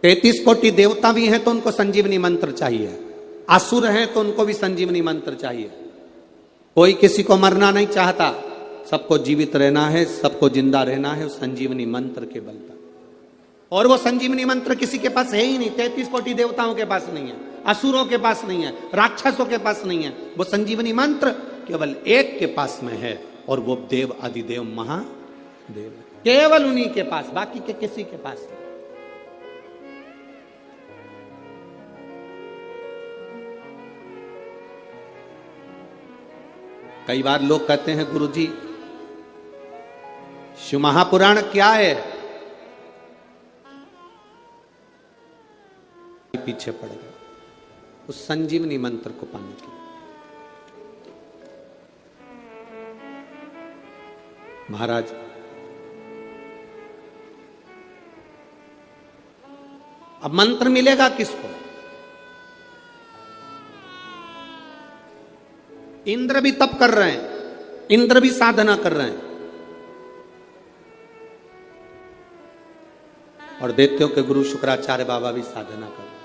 33 कोटि देवता भी हैं तो उनको संजीवनी मंत्र चाहिए, असुर हैं तो उनको भी संजीवनी मंत्र चाहिए। कोई किसी को मरना नहीं चाहता, सबको जीवित रहना है, सबको जिंदा रहना है उस संजीवनी मंत्र के बल पर। और वो संजीवनी मंत्र किसी के पास है ही नहीं, 33 कोटि देवताओं के पास नहीं है, असुरों के पास नहीं है, राक्षसों के पास नहीं है। वो संजीवनी मंत्र केवल एक के पास में है, और वो देव अधिदेव महादेव, केवल उन्हीं के पास, बाकी के किसी के पास नहीं। कई बार लोग कहते हैं गुरुजी शिव महापुराण क्या है, पीछे पड़ गए उस संजीवनी मंत्र को पाने के लिए। महाराज अब मंत्र मिलेगा किसको? इंद्र भी तप कर रहे हैं, इंद्र भी साधना कर रहे हैं, और दैत्यों के गुरु शुक्राचार्य बाबा भी साधना कर रहे हैं।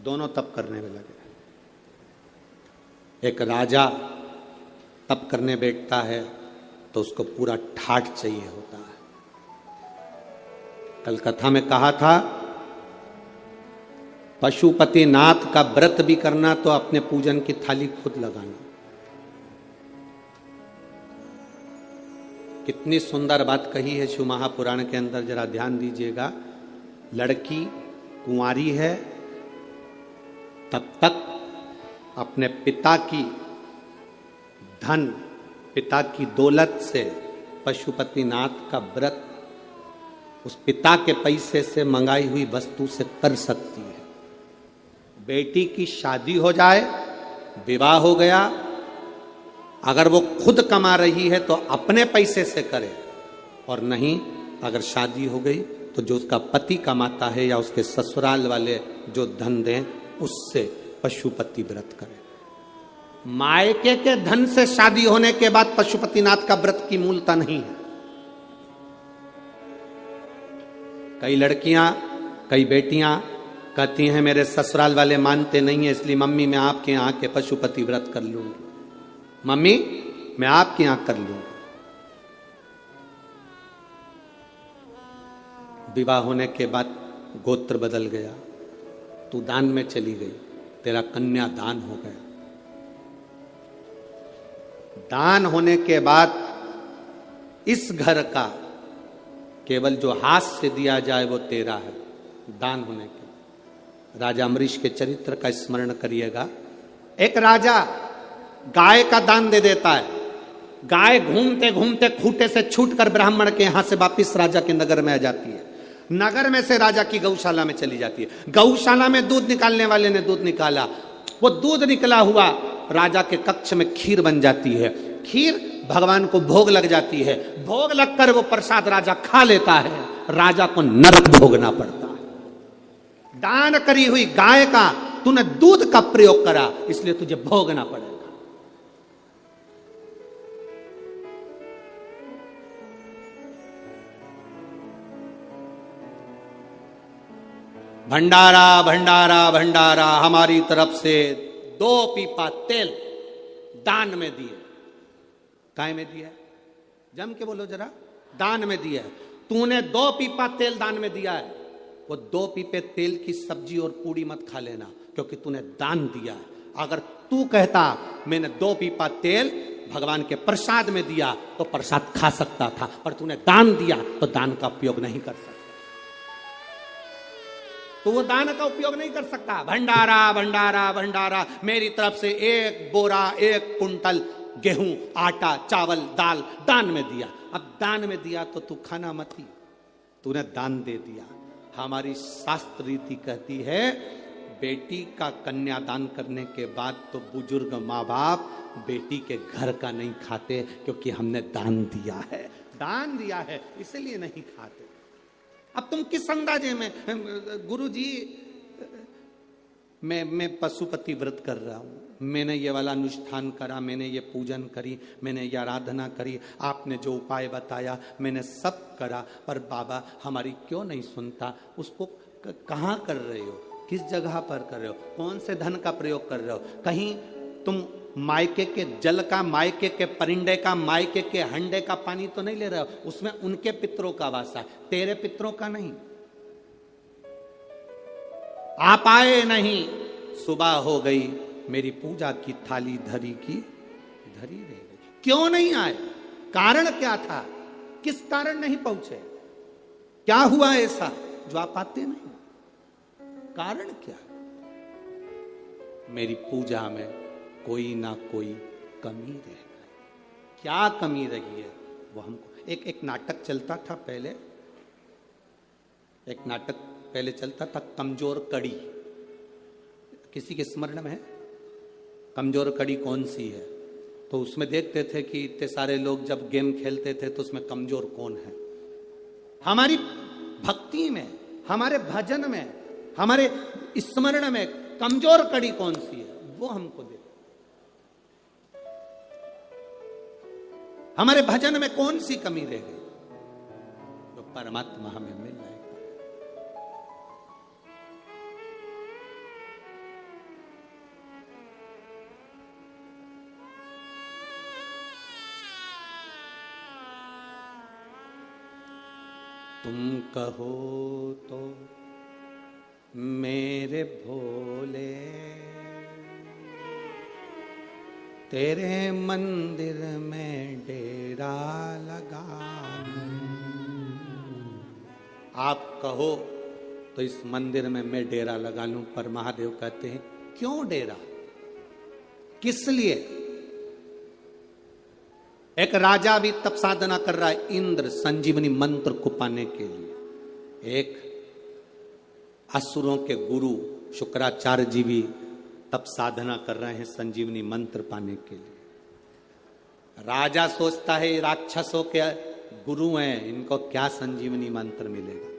दोनों तप करने में लगे। एक राजा तप करने बैठता है तो उसको पूरा ठाठ चाहिए होता है। कल कथा में कहा था पशुपति नाथ का व्रत भी करना तो अपने पूजन की थाली खुद लगाना। कितनी सुंदर बात कही है शिव महापुराण के अंदर, जरा ध्यान दीजिएगा। लड़की कुंवारी है तब तक अपने पिता की धन, पिता की दौलत से पशुपतिनाथ का व्रत उस पिता के पैसे से मंगाई हुई वस्तु से कर सकती है। बेटी की शादी हो जाए, विवाह हो गया, अगर वो खुद कमा रही है तो अपने पैसे से करे, और नहीं अगर शादी हो गई तो जो उसका पति कमाता है या उसके ससुराल वाले जो धन दें उससे पशुपति व्रत करे। मायके के धन से शादी होने के बाद पशुपतिनाथ का व्रत की मूलता नहीं है। कई लड़कियां, कई बेटियां कहती हैं मेरे ससुराल वाले मानते नहीं है, इसलिए मम्मी मैं आपके यहाँ के पशुपति व्रत कर लूंगी, मम्मी मैं आपके यहाँ कर लूंगी। विवाह होने के बाद गोत्र बदल गया, तू दान में चली गई, तेरा कन्या दान हो गया। दान होने के बाद इस घर का केवल जो हाथ से दिया जाए वो तेरा है। दान होने के राजा अमरीश के चरित्र का स्मरण करिएगा। एक राजा गाय का दान दे देता है, गाय घूमते घूमते खूंटे से छूटकर ब्राह्मण के यहां से वापिस राजा के नगर में आ जाती है। नगर में से राजा की गौशाला में चली जाती है। गौशाला में दूध निकालने वाले ने दूध निकाला, वो दूध निकला हुआ राजा के कक्ष में खीर बन जाती है। खीर भगवान को भोग लग जाती है, भोग लगकर वो प्रसाद राजा खा लेता है, राजा को नरक भोगना पड़ता है। दान करी हुई गाय का तूने दूध का प्रयोग करा, इसलिए तुझे भोगना पड़ेगा। भंडारा भंडारा भंडारा हमारी तरफ से 2 पीपा तेल दान में दिए। काय में दिया है? जम के बोलो जरा। दान में दिया है। तूने 2 पीपा तेल दान में दिया है। वो 2 पीपे तेल की सब्जी और पूड़ी मत खा लेना, क्योंकि तूने दान दिया है। अगर तू कहता मैंने 2 पीपा तेल भगवान के प्रसाद में दिया तो प्रसाद खा सकता था, पर तूने दान दिया तो दान का उपयोग नहीं कर सकता। तो वो दान का उपयोग नहीं कर सकता। भंडारा भंडारा भंडारा, मेरी तरफ से 1 बोरा 1 कुंटल गेहूं, आटा, चावल, दाल दान में दिया। अब दान में दिया तो तू खाना मत ही, तूने दान दे दिया। हमारी शास्त्र रीति कहती है बेटी का कन्यादान करने के बाद तो बुजुर्ग माँ बाप बेटी के घर का नहीं खाते, क्योंकि हमने दान दिया है। दान दिया है इसलिए नहीं खाते। अब तुम किस अंदाजे में गुरुजी मैं पशुपति व्रत कर रहा हूँ, मैंने ये वाला अनुष्ठान करा, मैंने ये पूजन करी, मैंने ये आराधना करी, आपने जो उपाय बताया मैंने सब करा, पर बाबा हमारी क्यों नहीं सुनता? उसको कहाँ कर रहे हो, किस जगह पर कर रहे हो, कौन से धन का प्रयोग कर रहे हो? कहीं तुम मायके के जल का, मायके के परिंदे का, मायके के हंडे का पानी तो नहीं ले रहे हो? उसमें उनके पितरों का वासा है, तेरे पितरों का नहीं। आप आए नहीं, सुबह हो गई, मेरी पूजा की थाली धरी की धरी रह गई। क्यों नहीं आए? कारण क्या था? किस कारण नहीं पहुंचे? क्या हुआ ऐसा जो आप आते नहीं? कारण क्या? मेरी पूजा में कोई ना कोई कमी रह गई। क्या कमी रही है वो हमको। एक नाटक चलता था पहले, एक नाटक पहले चलता था, कमजोर कड़ी। किसी के स्मरण में है? कमजोर कड़ी कौन सी है? तो उसमें देखते थे कि इतने सारे लोग जब गेम खेलते थे तो उसमें कमजोर कौन है। हमारी भक्ति में, हमारे भजन में, हमारे स्मरण में कमजोर कड़ी कौन सी है वो हमको दे। हमारे भजन में कौन सी कमी रह गई जो परमात्मा हमें मिल जाएगा। तुम कहो तो मेरे भोले, तेरे मंदिर में डेरा लगा लूं। आप कहो तो इस मंदिर में मैं डेरा लगा लूं, पर महादेव कहते हैं क्यों डेरा, किस लिए? एक राजा भी तप साधना कर रहा है, इंद्र संजीवनी मंत्र को पाने के लिए। एक असुरों के गुरु शुक्राचार्य जी भी तप साधना कर रहे हैं संजीवनी मंत्र पाने के लिए। राजा सोचता है राक्षसों के गुरु हैं, इनको क्या संजीवनी मंत्र मिलेगा।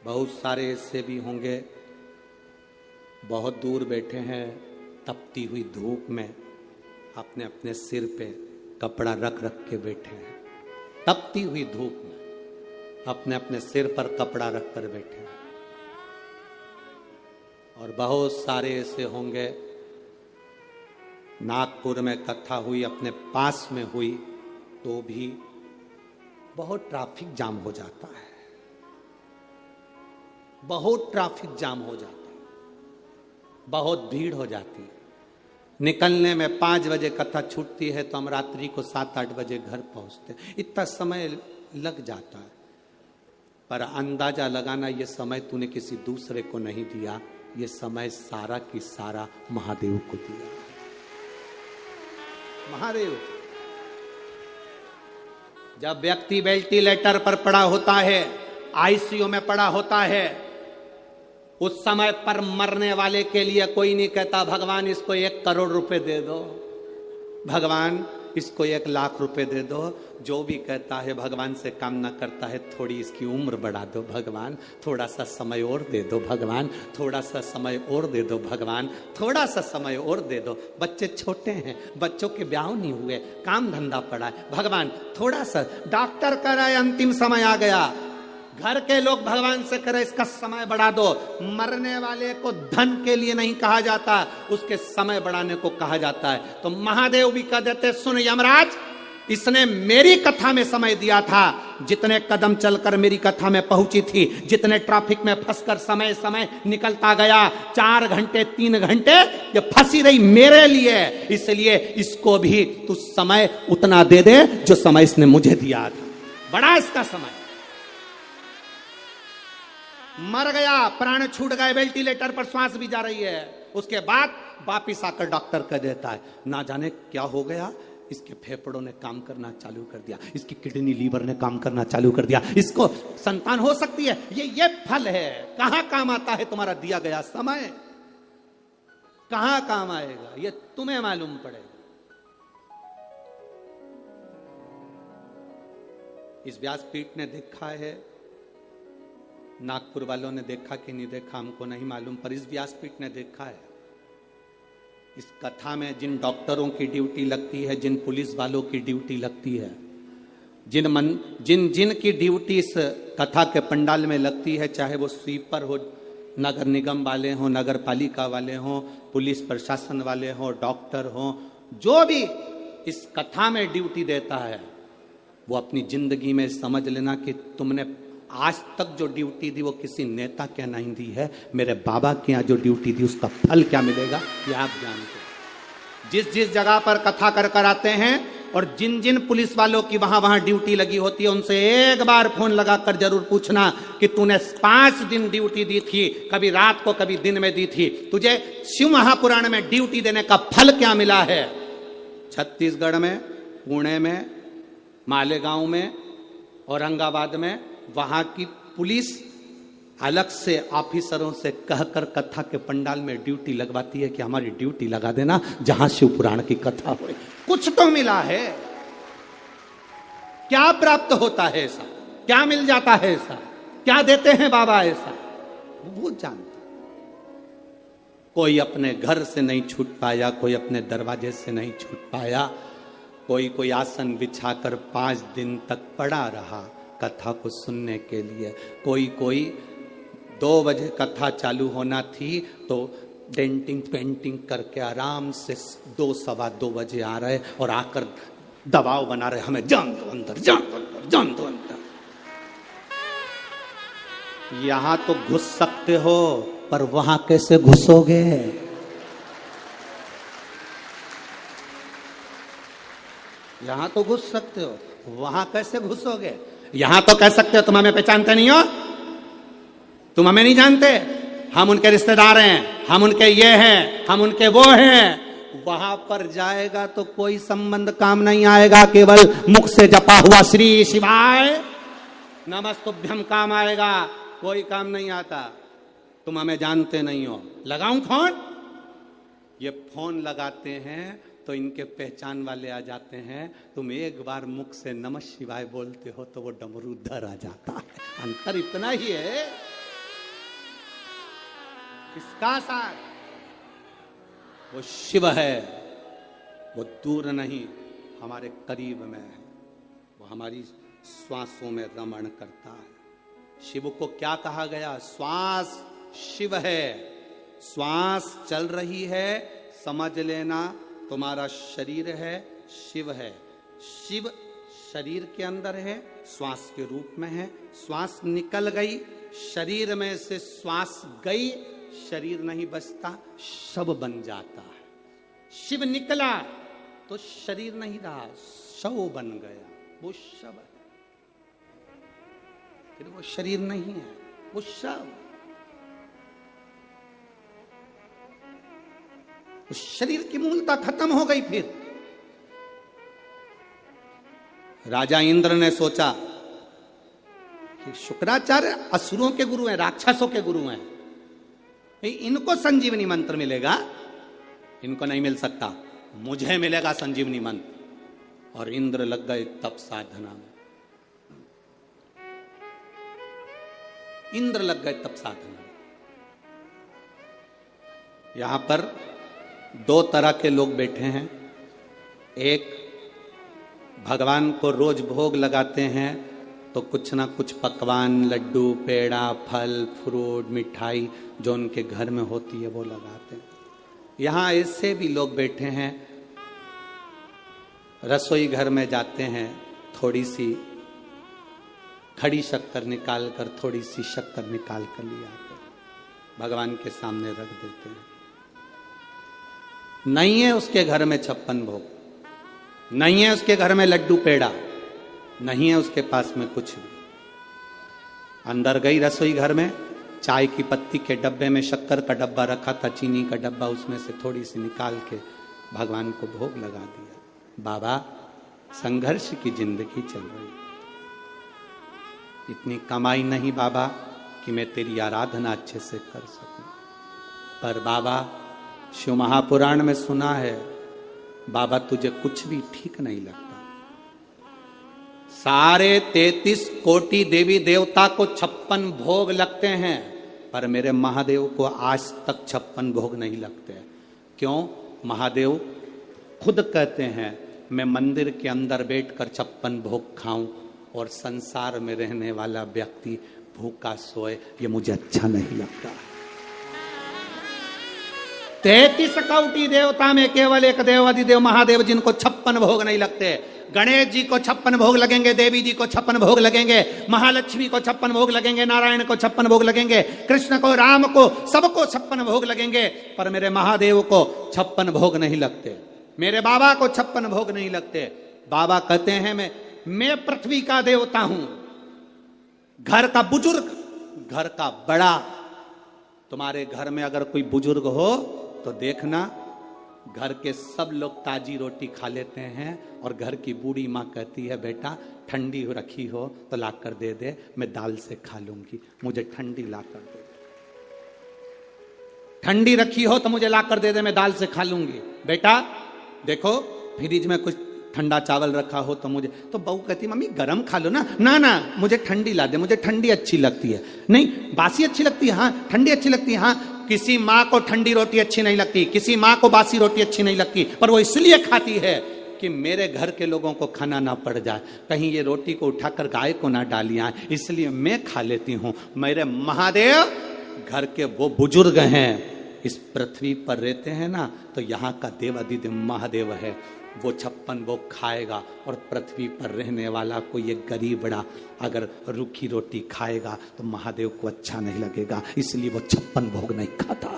बहुत सारे ऐसे भी होंगे, बहुत दूर बैठे हैं तपती हुई धूप में, अपने अपने सिर पे कपड़ा रख रख के बैठे हैं, तपती हुई धूप में अपने अपने सिर पर कपड़ा रख कर बैठे हैं। और बहुत सारे ऐसे होंगे, नागपुर में कथा हुई, अपने पास में हुई, तो भी बहुत ट्रैफिक जाम हो जाता है, बहुत ट्रैफिक जाम हो जाता है, बहुत भीड़ हो जाती है। निकलने में 5 बजे कथा छूटती है तो हम रात्रि को 7-8 बजे घर पहुंचते हैं, इतना समय लग जाता है। पर अंदाजा लगाना, ये समय तूने किसी दूसरे को नहीं दिया, ये समय सारा की सारा महादेव को दिया। महादेव, जब व्यक्ति वेंटिलेटर पर पड़ा होता है, आईसीयू में पड़ा होता है, उस समय पर मरने वाले के लिए कोई नहीं कहता भगवान इसको 1 करोड़ रुपए दे दो, भगवान इसको 1 लाख रुपए दे दो। जो भी कहता है भगवान से कामना करता है थोड़ी इसकी उम्र बढ़ा दो भगवान, थोड़ा सा समय और दे दो भगवान, थोड़ा सा समय और दे दो भगवान, थोड़ा सा समय और दे दो। बच्चे छोटे हैं, बच्चों के ब्याह नहीं हुए, काम धंधा पड़ा है, भगवान थोड़ा सा। डॉक्टर कह रहा है अंतिम समय आ गया, घर के लोग भगवान से करे इसका समय बढ़ा दो। मरने वाले को धन के लिए नहीं कहा जाता, उसके समय बढ़ाने को कहा जाता है। तो महादेव भी कह देते सुन यमराज, इसने मेरी कथा में समय दिया था, जितने कदम चलकर मेरी कथा में पहुंची थी, जितने ट्रैफिक में फंसकर समय समय निकलता गया, 4 घंटे 3 घंटे ये फंसी रही मेरे लिए, इसलिए इसको भी तू समय उतना दे दे जो समय इसने मुझे दिया था। बड़ा इसका समय। मर गया, प्राण छूट गए, वेंटिलेटर पर श्वास भी जा रही है, उसके बाद वापिस आकर डॉक्टर कह देता है ना जाने क्या हो गया, इसके फेफड़ों ने काम करना चालू कर दिया, इसकी किडनी लीवर ने काम करना चालू कर दिया, इसको संतान हो सकती है। ये फल है। कहां काम आता है तुम्हारा दिया गया समय? कहां काम आएगा ये तुम्हें मालूम पड़ेगा। इस व्यासपीठ ने देखा है, नागपुर वालों ने देखा कि नहीं देखा हमको नहीं मालूम, पर इस व्यासपीठ ने देखा है। इस कथा में जिन डॉक्टरों की ड्यूटी लगती है, जिन पुलिस वालों की ड्यूटी लगती है, जिन की ड्यूटी इस कथा के पंडाल में लगती है, चाहे वो स्वीपर हो, नगर निगम वाले हों, नगर पालिका वाले हों, पुलिस प्रशासन वाले हों, डॉक्टर हों, जो भी इस कथा में ड्यूटी देता है, वो अपनी जिंदगी में समझ लेना कि तुमने आज तक जो ड्यूटी दी वो किसी नेता के नहीं दी है, मेरे बाबा के यहाँ जो ड्यूटी दी उसका फल क्या मिलेगा ये आप जानते हैं। जिस जिस जगह पर कथा कर कर आते हैं और जिन जिन पुलिस वालों की वहां वहां ड्यूटी लगी होती है, उनसे एक बार फोन लगाकर जरूर पूछना कि तूने 5 दिन ड्यूटी दी थी, कभी रात को कभी दिन में दी थी, तुझे शिव महापुराण में ड्यूटी देने का फल क्या मिला है। छत्तीसगढ़ में, पुणे में, मालेगांव में, औरंगाबाद में वहां की पुलिस अलग से ऑफिसरों से कहकर कथा के पंडाल में ड्यूटी लगवाती है कि हमारी ड्यूटी लगा देना जहां शिव पुराण की कथा हो। कुछ तो मिला है, क्या प्राप्त होता है ऐसा, क्या मिल जाता है ऐसा, क्या देते हैं बाबा ऐसा, वो जानता। कोई अपने घर से नहीं छूट पाया, कोई अपने दरवाजे से नहीं छूट पाया, कोई आसन बिछाकर 5 दिन तक पड़ा रहा कथा को सुनने के लिए, कोई 2 बजे कथा चालू होना थी तो डेंटिंग पेंटिंग करके आराम से 2 सवा 2 बजे आ रहे और आकर दबाव बना रहे, हमें जान दो अंदर, जान दो अंदर, जान दो अंदर। यहां तो घुस सकते हो, पर वहां कैसे घुसोगे? यहां तो घुस सकते हो, वहां कैसे घुसोगे? यहां तो कह सकते हो तुम हमें पहचानते नहीं हो, तुम हमें नहीं जानते, हम उनके रिश्तेदार हैं, हम उनके ये हैं, हम उनके वो हैं। वहां पर जाएगा तो कोई संबंध काम नहीं आएगा, केवल मुख से जपा हुआ श्री शिवाय नमस्तुभ्यम काम आएगा, कोई काम नहीं आता। तुम हमें जानते नहीं हो, लगाऊं फोन? ये फोन लगाते हैं तो इनके पहचान वाले आ जाते हैं। तुम एक बार मुख से नमः शिवाय बोलते हो तो वो डमरूधर आ जाता है। अंतर इतना ही है। किसका साथ? वो शिव है, वो दूर नहीं, हमारे करीब में है, वो हमारी श्वासों में रमण करता है। शिव को क्या कहा गया? श्वास शिव है, श्वास चल रही है, समझ लेना तुम्हारा शरीर है, शिव है। शिव शरीर के अंदर है, श्वास के रूप में है। श्वास निकल गई शरीर में से, श्वास गई, शरीर नहीं बचता, शव बन जाता है। शिव निकला तो शरीर नहीं रहा, शव बन गया, वो शव है। फिर वो शरीर नहीं है, वो शव। उस शरीर की मूलता खत्म हो गई। फिर राजा इंद्र ने सोचा कि शुक्राचार्य असुरों के गुरु हैं, राक्षसों के गुरु हैं, इनको संजीवनी मंत्र मिलेगा, इनको नहीं मिल सकता, मुझे मिलेगा संजीवनी मंत्र। और इंद्र लग गए तप साधना में, इंद्र लग गए तप साधना में। यहां पर 2 तरह के लोग बैठे हैं। एक भगवान को रोज भोग लगाते हैं तो कुछ ना कुछ पकवान, लड्डू, पेड़ा, फल, फ्रूट, मिठाई जो उनके घर में होती है वो लगाते हैं। यहाँ ऐसे भी लोग बैठे हैं, रसोई घर में जाते हैं, थोड़ी सी खड़ी शक्कर निकाल कर, थोड़ी सी शक्कर निकाल कर ले आते हैं, भगवान के सामने रख देते हैं। नहीं है उसके घर में 56 भोग, नहीं है उसके घर में लड्डू पेड़ा, नहीं है उसके पास में कुछ भी। अंदर गई रसोई घर में, चाय की पत्ती के डब्बे में शक्कर का डब्बा रखा था, चीनी का डब्बा, उसमें से थोड़ी सी निकाल के भगवान को भोग लगा दिया। बाबा, संघर्ष की जिंदगी चल रही, इतनी कमाई नहीं बाबा कि मैं तेरी आराधना अच्छे से कर सकूं, पर बाबा शिव महापुराण में सुना है बाबा तुझे कुछ भी ठीक नहीं लगता, सारे 33 कोटि देवी देवता को 56 भोग लगते हैं, पर मेरे महादेव को आज तक 56 भोग नहीं लगते। क्यों? महादेव खुद कहते हैं मैं मंदिर के अंदर बैठकर 56 भोग खाऊं और संसार में रहने वाला व्यक्ति भूखा सोए, ये मुझे अच्छा नहीं लगता। 33 कोटि देवता में केवल एक देव अधिदेव महादेव जिनको 56 भोग नहीं लगते। गणेश जी को 56 भोग लगेंगे, देवी जी को 56 भोग लगेंगे, महालक्ष्मी को 56 भोग लगेंगे, नारायण को 56 भोग लगेंगे, कृष्ण को, राम को, सबको 56 भोग लगेंगे, पर मेरे महादेव को 56 भोग नहीं लगते। मेरे बाबा को 56 भोग नहीं लगते। बाबा कहते हैं मैं पृथ्वी का देवता हूं, घर का बुजुर्ग, घर का बड़ा। तुम्हारे घर में अगर कोई बुजुर्ग हो तो देखना घर के सब लोग ताजी रोटी खा लेते हैं और घर की बूढ़ी माँ कहती है बेटा ठंडी रखी हो तो ला कर दे दे, मैं दाल से खा लूंगी, मुझे ठंडी ला कर दे। ठंडी रखी हो तो मुझे ला कर दे दे, मैं दाल से खा लूंगी। बेटा देखो फ्रिज में कुछ ठंडा चावल रखा हो तो मुझे, तो बहू कहती मम्मी गरम खा लो ना, ना ना मुझे ठंडी ला दे, मुझे ठंडी अच्छी लगती है। नहीं बासी अच्छी लगती है, हाँ ठंडी अच्छी लगती है। हाँ किसी माँ को ठंडी रोटी अच्छी नहीं लगती, किसी माँ को बासी रोटी अच्छी नहीं लगती, पर वो इसलिए खाती है कि मेरे घर के लोगों को खाना ना पड़ जाए, कहीं ये रोटी को उठाकर गाय को ना डालिया, इसलिए मैं खा लेती हूं। मेरे महादेव घर के वो बुजुर्ग हैं, इस पृथ्वी पर रहते हैं ना, तो यहाँ का देवाधिदेव महादेव है, वो 56 वो खाएगा। और पृथ्वी पर रहने वाला कोई एक गरीब बड़ा अगर रूखी रोटी खाएगा तो महादेव को अच्छा नहीं लगेगा, इसलिए वो 56 भोग नहीं खाता।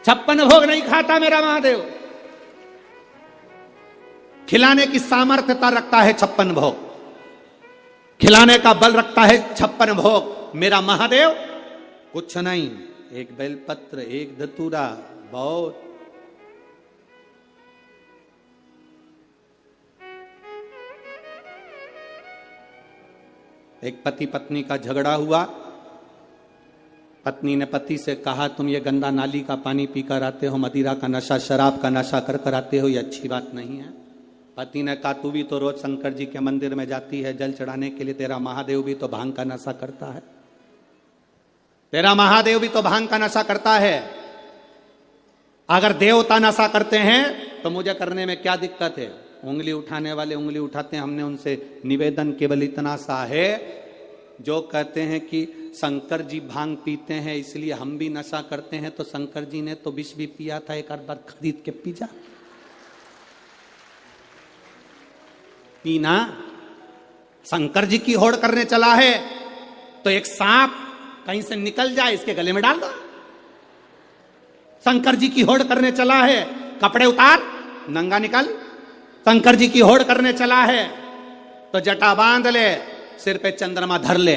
56 भोग नहीं खाता मेरा महादेव। खिलाने की सामर्थ्यता रखता है 56 भोग, खिलाने का बल रखता है 56 भोग। मेरा महादेव कुछ नहीं, एक बेलपत्र, एक धतूरा, बहुत। एक पति पत्नी का झगड़ा हुआ, पत्नी ने पति से कहा तुम ये गंदा नाली का पानी पीकर आते हो, मदिरा का नशा, शराब का नशा कर कर आते हो, ये अच्छी बात नहीं है। पति ने कहा तू भी तो रोज शंकर जी के मंदिर में जाती है जल चढ़ाने के लिए, तेरा महादेव भी तो भांग का नशा करता है, तेरा महादेव भी तो भांग का नशा करता है। अगर देवता नशा करते हैं तो मुझे करने में क्या दिक्कत है? उंगली उठाने वाले उंगली उठाते हैं। हमने उनसे निवेदन केवल इतना सा है, जो कहते हैं कि शंकर जी भांग पीते हैं इसलिए हम भी नशा करते हैं, तो शंकर जी ने तो विष भी पिया था, एक आध बार खरीद के पी जा, पीना। शंकर जी की होड़ करने चला है तो एक सांप कहीं से निकल जाए इसके गले में डाल दो। शंकर जी की होड़ करने चला है, कपड़े उतार नंगा निकल। शंकर जी की होड़ करने चला है तो जटा बांध ले, सिर पे चंद्रमा धर ले।